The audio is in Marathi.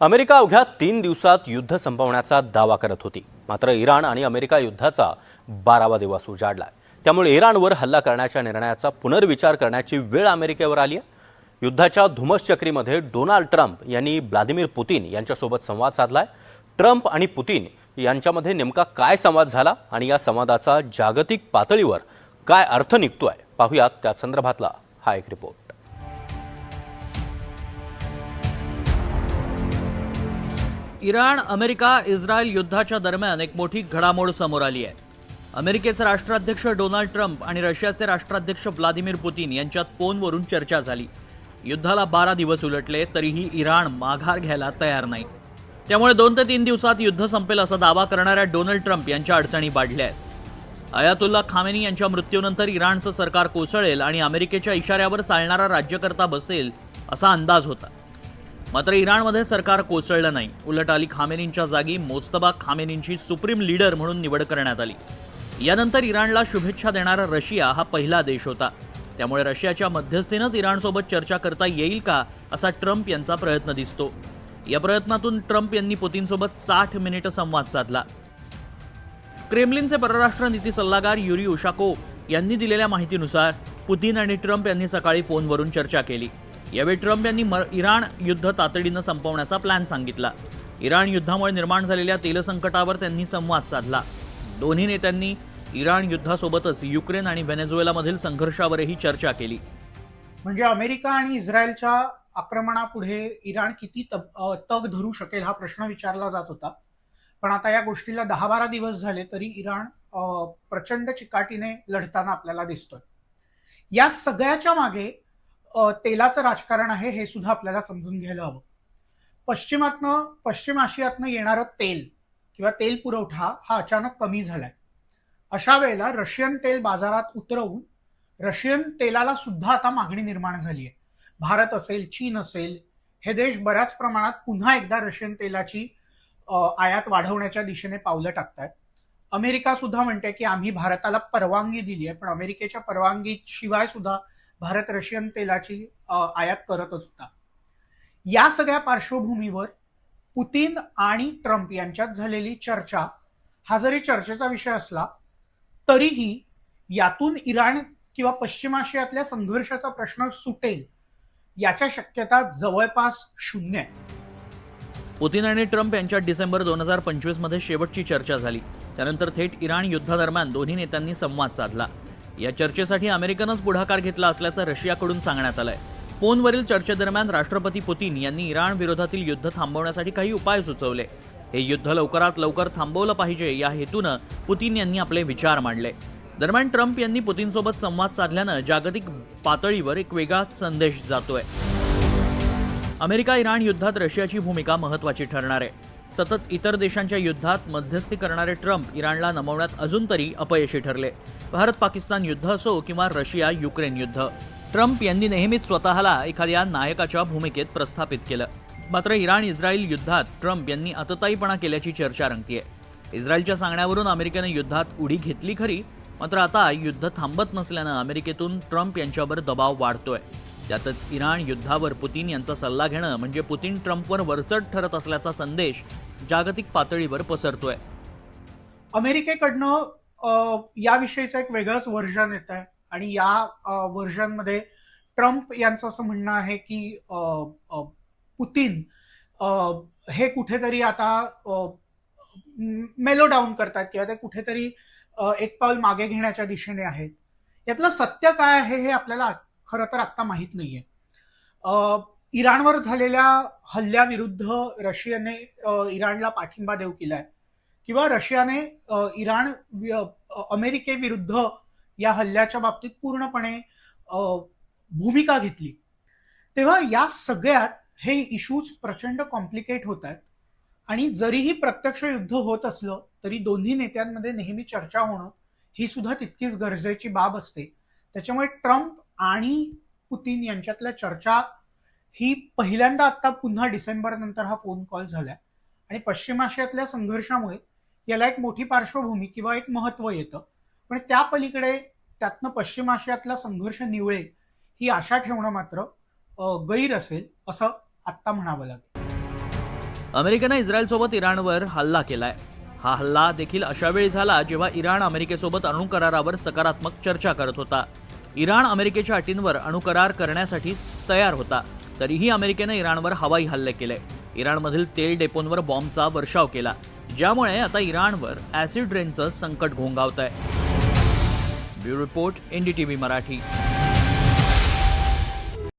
अमेरिका अवघ्या 3 दिवसात युद्ध संपवण्याचा दावा करत होती. मात्र इराण आणि अमेरिका युद्धाचा 12वा दिवस उजाडलाय. त्यामुळे इराणवर हल्ला करण्याच्या निर्णयाचा पुनर्विचार करण्याची वेळ अमेरिकेवर आली आहे. युद्धाच्या धुमश्चक्रीमध्ये डोनाल्ड ट्रम्प यांनी व्लादिमीर पुतिन यांच्यासोबत संवाद साधलाय. ट्रम्प आणि पुतिन यांच्यामध्ये नेमका काय संवाद झाला आणि या संवादाचा जागतिक पातळीवर काय अर्थ निघतोय पाहूयात त्या संदर्भातला हा एक रिपोर्ट. इराण अमेरिका इस्रायल युद्धाच्या दरम्यान एक मोठी घडामोड समोर आली आहे. अमेरिकेचे राष्ट्राध्यक्ष डोनाल्ड ट्रम्प आणि रशियाचे राष्ट्राध्यक्ष व्लादिमीर पुतिन यांच्यात फोनवरून चर्चा झाली. युद्धाला 12 दिवस उलटले तरीही इराण माघार घ्यायला तयार नाही. त्यामुळे 2 ते 3 दिवसात युद्ध संपेल असा दावा करणाऱ्या डोनाल्ड ट्रम्प यांच्या अडचणी वाढल्या आहेत. अयातुल्ला खामेनी यांच्या मृत्यूनंतर इराणचं सरकार कोसळेल आणि अमेरिकेच्या इशाऱ्यावर चालणारा राज्यकर्ता बसेल असा अंदाज होता. मात्र इराणमध्ये सरकार कोसळलं नाही. उलट अली खामेनींच्या जागी मोजतबा खामेनींची सुप्रीम लीडर म्हणून निवड करण्यात आली. यानंतर इराणला शुभेच्छा देणारा रशिया हा पहिला देश होता. त्यामुळे रशियाच्या मध्यस्थीनंच इराणसोबत चर्चा करता येईल का असा ट्रम्प यांचा प्रयत्न दिसतो. या प्रयत्नातून ट्रम्प यांनी पुतिनसोबत 60 मिनिटं संवाद साधला. क्रेमलिनचे परराष्ट्र नीती सल्लागार युरी उशाकोव यांनी दिलेल्या माहितीनुसार पुतिन आणि ट्रम्प यांनी सकाळी फोनवरून चर्चा केली. यावेळी ट्रम्प यांनी इराण युद्ध तातडीनं संपवण्याचा प्लॅन सांगितला. इराण युद्धामुळे निर्माण झालेल्या तेल संकटावर त्यांनी संवाद साधला. दोन्ही नेत्यांनी इराण युद्धासोबतच युक्रेन आणि व्हेनेझुएलामधील संघर्षावरही चर्चा केली. म्हणजे अमेरिका आणि इस्रायलच्या आक्रमणापुढे इराण किती तग धरू शकेल हा प्रश्न विचारला जात होता. पण आता या गोष्टीला 10-12 दिवस झाले तरी इराण प्रचंड चिकाटीने लढताना आपल्याला दिसतोय. या सगळ्याच्या मागे तेलाचं राजकारण आहे हे सुद्धा आपल्याला समजून घ्यायला हवं. पश्चिम आशियातनं येणारं तेल किंवा तेल पुरवठा हा अचानक कमी झालाय. अशा वेळेला रशियन तेल बाजारात उतरवून रशियन तेलाला सुद्धा आता मागणी निर्माण झाली आहे. भारत असेल, चीन असेल, हे देश बऱ्याच प्रमाणात पुन्हा एकदा रशियन तेलाची आयात वाढवण्याच्या दिशेने पावलं टाकतायत. अमेरिका सुद्धा म्हणते की आम्ही भारताला परवानगी दिली आहे, पण अमेरिकेच्या परवानगीशिवाय सुद्धा भारत रशियन तेलाची आयात करतच होता. या सगळ्या पार्श्वभूमीवर पुतिन आणि ट्रम्प यांच्यात झालेली चर्चा हा जरी चर्चेचा विषय असला तरीही यातून इराण किंवा पश्चिम आशियातल्या संघर्षाचा प्रश्न सुटेल याच्या शक्यता जवळपास शून्य आहे. पुतिन आणि ट्रम्प यांच्यात डिसेंबर 2025 मध्ये शेवटची चर्चा झाली. त्यानंतर थेट इराण युद्धादरम्यान दोन्ही नेत्यांनी संवाद साधला. या चर्चेसाठी अमेरिकेनंच पुढाकार घेतला असल्याचं रशियाकडून सांगण्यात आलंय. फोनवरील चर्चेदरम्यान राष्ट्रपती पुतिन यांनी इराण विरोधातील युद्ध थांबवण्यासाठी काही उपाय सुचवले. हे युद्ध लवकरात लवकर थांबवलं पाहिजे या हेतूनं पुतिन यांनी आपले विचार मांडले. दरम्यान ट्रम्प यांनी पुतिनसोबत संवाद साधल्यानं जागतिक पातळीवर एक वेगळाच संदेश जातोय. अमेरिका इराण युद्धात रशियाची भूमिका महत्त्वाची ठरणार आहे. सतत इतर देशांच्या युद्धात मध्यस्थी करणारे ट्रम्प इराणला नमवण्यात अजून तरी अपयशी ठरले. भारत पाकिस्तान युद्ध असो किंवा रशिया युक्रेन युद्ध, ट्रम्प यांनी नेहमीच स्वतःला एखाद्या नायकाच्या भूमिकेत प्रस्थापित केलं. मात्र इराण इस्रायल युद्धात ट्रम्प यांनी आतताईपणा केल्याची चर्चा रंगतीये. इस्रायलच्या सांगण्यावरून अमेरिकेनं युद्धात उडी घेतली खरी, मात्र आता युद्ध थांबत नसल्यानं अमेरिकेतून ट्रम्प यांच्यावर दबाव वाढतोय. त्यातच इराण युद्धावर पुतिन यांचा सल्ला घेणं म्हणजे पुतिन ट्रम्पवर वरचढ ठरत असल्याचा संदेश जागतिक पातळीवर पसरतोय. अमेरिकेकडनं याविषयीचं एक वेगळंच व्हर्जन येत आहे आणि या व्हर्जनमध्ये ट्रम्प यांचं असं म्हणणं आहे की पुतिन हे कुठेतरी आता मेलो डाऊन करतात किंवा ते कुठेतरी एक पाऊल मागे घेण्याच्या दिशेने आहेत. यातलं सत्य काय आहे हे आपल्याला खरं तर आत्ता माहीत नाहीये. इराणवर झालेल्या हल्ल्याविरुद्ध रशियाने इराणला पाठिंबा देऊ केलाय किंवा रशियाने अमेरिकेविरुद्ध या हल्ल्याच्या बाबतीत पूर्णपणे भूमिका घेतली. तेव्हा या सगळ्यात हे इश्यूज प्रचंड कॉम्प्लिकेट होत आहेत आणि जरीही प्रत्यक्ष युद्ध होत असलं तरी दोन्ही नेत्यांमध्ये नेहमी चर्चा होणं ही सुद्धा तितकीच गरजेची बाब असते. त्याच्यामुळे ट्रम्प आणि पुतिन यांच्यातल्या चर्चा ही पहिल्यांदा आता पुन्हा डिसेंबर नंतर हा फोन कॉल झालाय आणि पश्चिम आशियातल्या संघर्षामुळे याला एक मोठी पार्श्वभूमी किंवा एक महत्व येतं. पण त्या पलीकडे त्यातनं पश्चिम आशियातला संघर्ष निवळेल ही आशा ठेवणं मात्र गैर असेल असं आत्ता म्हणावं लागेल. अमेरिकेनं इस्रायलसोबत इराणवर हल्ला केलाय. हा हल्ला देखील अशा वेळी झाला जेव्हा इराण अमेरिकेसोबत अणुकरारावर सकारात्मक चर्चा करत होता. इराण अमेरिकेच्या अटींवर अणुकरार करण्यासाठी तयार होता. तरीही अमेरिकेनं इराणवर हवाई हल्ले केले. इराणमधील तेल डेपोंवर बॉम्बचा वर्षाव केला, ज्यामुळे आता इराणवर ॲसिड रेनचं संकट घोंगावतंय. Bureau report, NDTV Marathi.